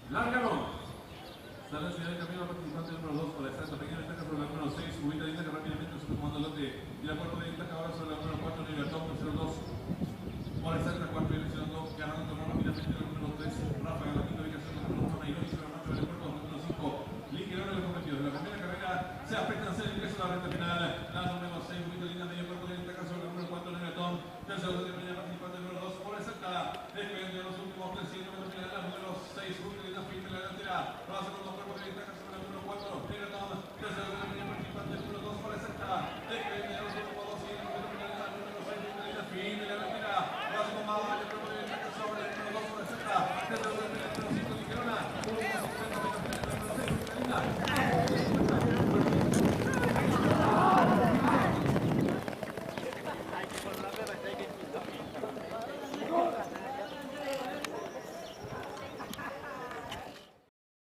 Lárgalo. Sale el señor camino participante número 2 por la exacta pequeña ventaja sobre la número 6. Ubita dice que rápidamente se comando lote. Y la cuarta ventaja ahora sobre la número 4. Libertad, tercero 2. Por la exacta cuarta dirección 2. Ganando